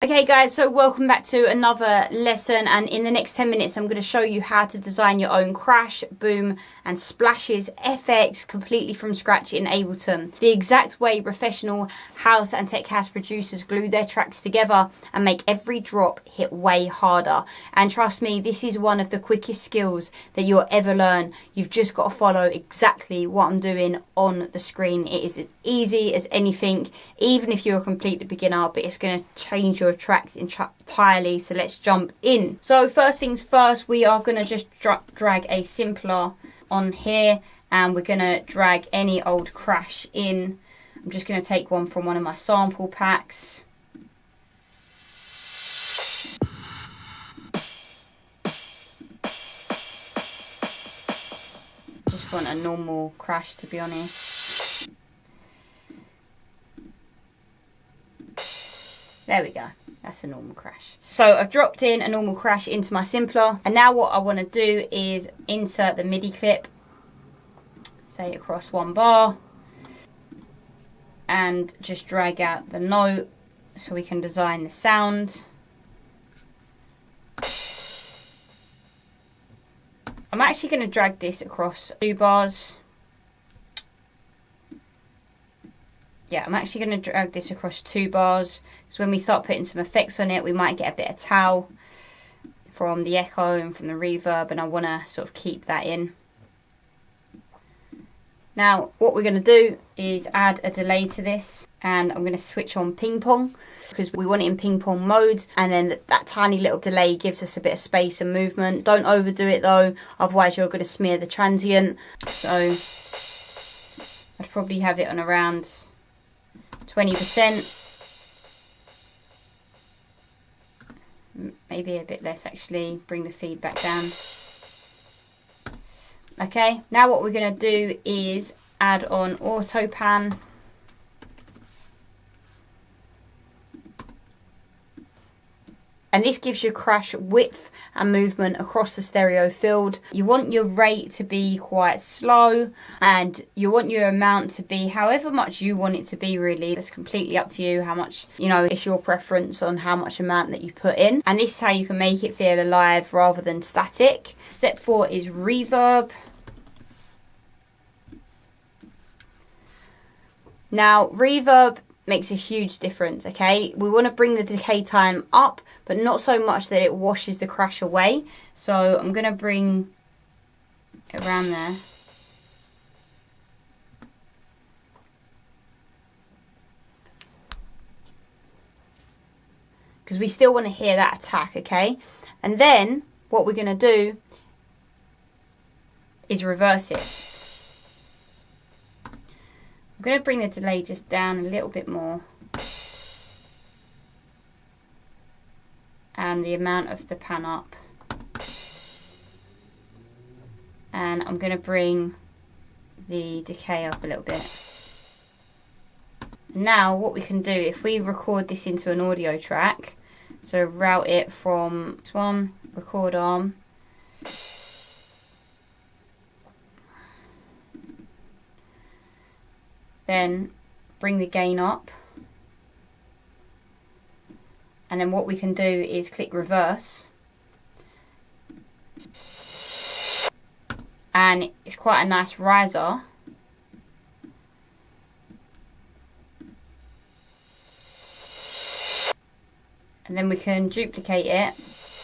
Okay guys, so welcome back to another lesson, and in the next 10 minutes I'm going to show you how to design your own crash, boom and splashes effects completely from scratch in Ableton. The exact way professional house and tech house producers glue their tracks together and make every drop hit way harder. And trust me, this is one of the quickest skills that you'll ever learn. You've just got to follow exactly what I'm doing on the screen. It is as easy as anything, even if you're a complete beginner, but it's going to change your tracks entirely. So let's jump in. So first things first, we are going to just drag a simpler on here, and we're going to drag any old crash in. I'm just going to take one from one of my sample packs. Just want a normal crash, to be honest. There we go. That's a normal crash. So I've dropped in a normal crash into my simpler, and now what I want to do is insert the MIDI clip, say across one bar, and just drag out the note so we can design the sound. I'm actually going to drag this across 2 bars. Yeah, I'm actually going to drag this across 2 bars. So when we start putting some effects on it, we might get a bit of towel from the echo and from the reverb, and I want to sort of keep that in. Now, what we're going to do is add a delay to this, and I'm going to switch on ping pong because we want it in ping pong mode, and then that tiny little delay gives us a bit of space and movement. Don't overdo it though, otherwise you're going to smear the transient. So I'd probably have it on around 20%. Maybe a bit less actually, bring the feedback down. Okay, now what we're going to do is add on auto pan. And this gives you crash width and movement across the stereo field. You want your rate to be quite slow, and you want your amount to be however much you want it to be, really. It's completely up to you how much, it's your preference on how much amount that you put in. And this is how you can make it feel alive rather than static. Step 4 is reverb. Now, reverb makes a huge difference, okay? We want to bring the decay time up, but not so much that it washes the crash away. So I'm going to bring it around there. Because we still want to hear that attack, okay? And then what we're going to do is reverse it. I'm going to bring the delay just down a little bit more, and the amount of the pan up, and I'm going to bring the decay up a little bit. Now what we can do, if we record this into an audio track, so route it from this one, record arm, then bring the gain up, and then what we can do is click reverse, and it's quite a nice riser. And then we can duplicate it,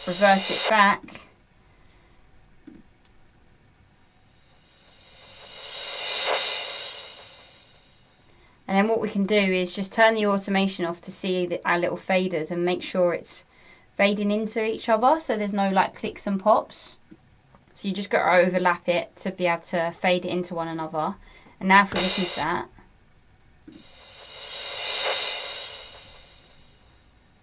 reverse it back, and then what we can do is just turn the automation off to see our little faders and make sure it's fading into each other, so there's no like clicks and pops. So you just got to overlap it to be able to fade it into one another. And now if we listen to that,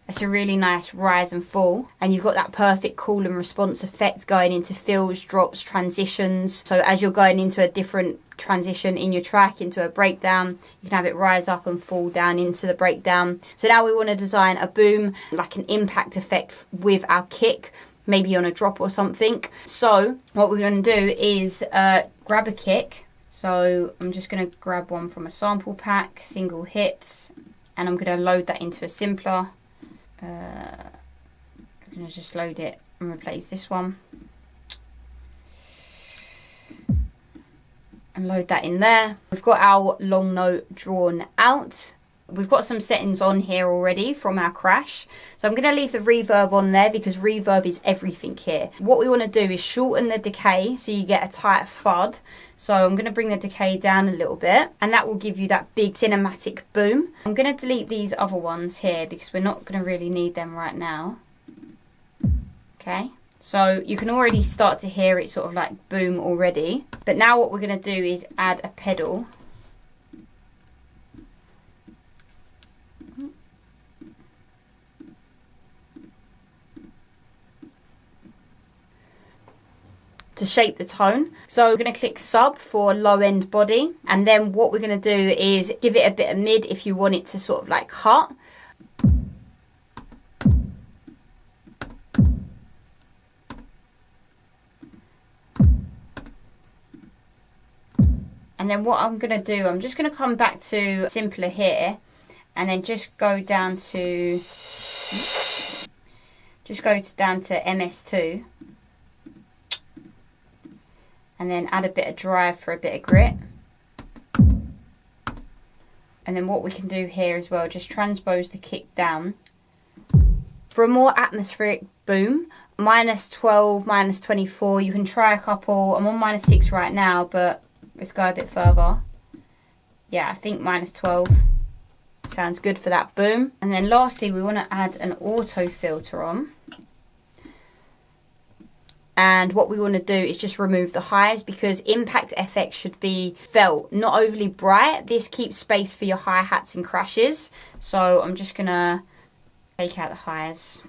it's a really nice rise and fall, and you've got that perfect call and response effect going into fills, drops, transitions. So as you're going into a different transition in your track, into a breakdown, you can have it rise up and fall down into the breakdown. So now we want to design a boom, like an impact effect with our kick, maybe on a drop or something. So what we're going to do is grab a kick. So I'm just going to grab one from a sample pack, single hits, and I'm going to load that into a simpler. I'm going to just load it and replace this one. And load that in there. We've got our long note drawn out. We've got some settings on here already from our crash. So I'm going to leave the reverb on there because reverb is everything here. What we want to do is shorten the decay so you get a tight thud. So I'm going to bring the decay down a little bit and that will give you that big cinematic boom. I'm going to delete these other ones here because we're not going to really need them right now. Okay. So you can already start to hear it sort of like boom already. But now what we're going to do is add a pedal. To shape the tone. So we're going to click sub for low end body, and then what we're going to do is give it a bit of mid if you want it to sort of like cut. And then what I'm going to do, I'm just going to come back to simpler here and then just go down to MS2. And then add a bit of drive for a bit of grit. And then what we can do here as well, just transpose the kick down. For a more atmospheric boom, -12, -24, you can try a couple. I'm on -6 right now, but let's go a bit further. Yeah, I think -12 sounds good for that boom. And then lastly, we want to add an auto filter on. And what we want to do is just remove the highs because impact FX should be felt, not overly bright. This keeps space for your hi-hats and crashes. So I'm just going to take out the highs.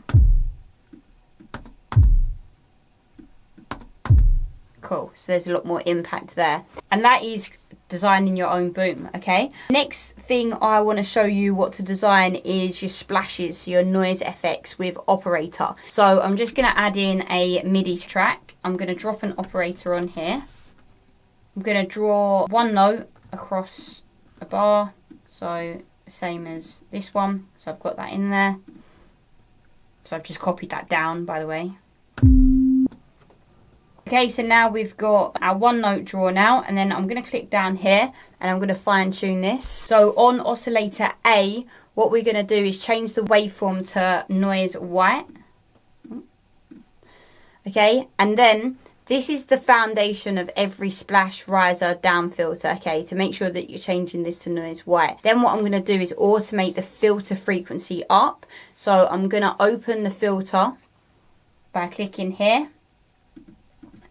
Cool, so there's a lot more impact there. And that is designing your own boom, okay? Next thing I want to show you what to design is your splashes, your noise effects with operator. So I'm just going to add in a MIDI track. I'm going to drop an operator on here. I'm going to draw one note across a bar, so same as this one. So I've got that in there. So I've just copied that down, by the way. Okay, so now we've got our one note drawn out, and then I'm going to click down here and I'm going to fine tune this. So on oscillator A, what we're going to do is change the waveform to noise white. Okay, and then this is the foundation of every splash, riser, down filter, okay, to make sure that you're changing this to noise white. Then what I'm going to do is automate the filter frequency up. So I'm going to open the filter by clicking here.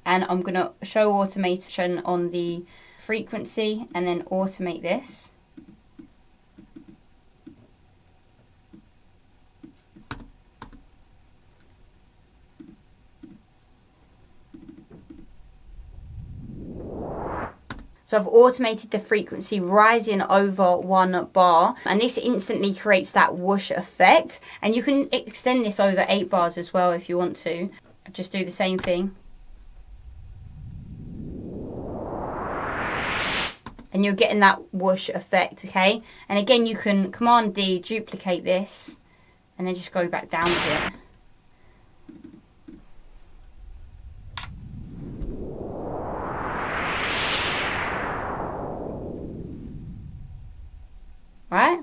And I'm going to show automation on the frequency and then automate this. So I've automated the frequency rising over one bar, and this instantly creates that whoosh effect. And you can extend this over 8 bars as well if you want to. Just do the same thing. And you're getting that whoosh effect, okay? And again, you can Command D, duplicate this, and then just go back down with it. Right?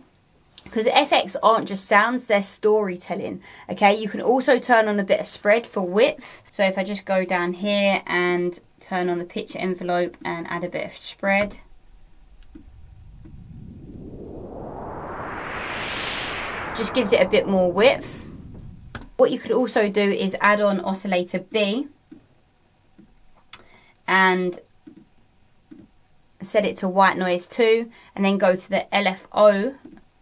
Because FX aren't just sounds, they're storytelling, okay? You can also turn on a bit of spread for width. So if I just go down here and turn on the pitch envelope and add a bit of spread. Just gives it a bit more width. What you could also do is add on oscillator B and set it to white noise 2, and then go to the LFO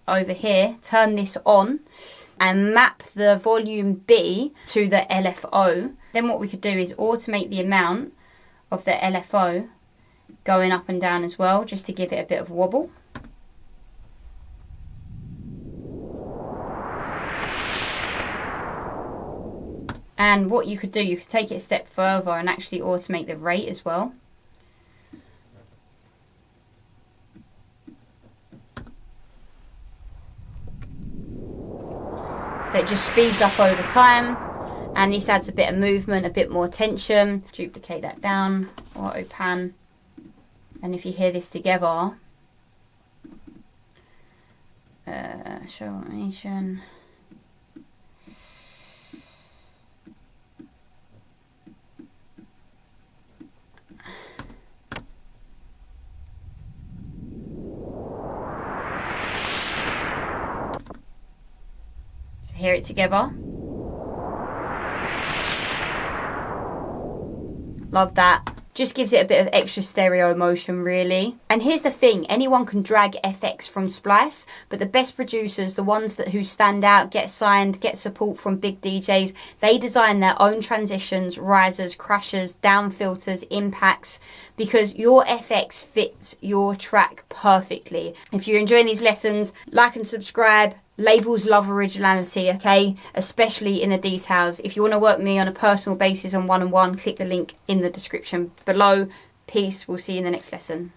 over here, turn this on and map the volume B to the LFO. Then what we could do is automate the amount of the LFO going up and down as well, just to give it a bit of wobble. And what you could do, you could take it a step further and actually automate the rate as well. So So it just speeds up over time, and this adds a bit of movement, a bit more tension. Duplicate that down, auto pan, and if you hear this together, show animation. So hear it together. Love that. Just gives it a bit of extra stereo motion, really. And here's the thing, anyone can drag FX from Splice, but the best producers, the ones who stand out, get signed, get support from big DJs, they design their own transitions, risers, crashers, down filters, impacts, because your FX fits your track perfectly. If you're enjoying these lessons, like and subscribe. Labels love originality, okay? Especially in the details. If you want to work with me on a personal basis on one-on-one, click the link in the description below. Peace. We'll see you in the next lesson.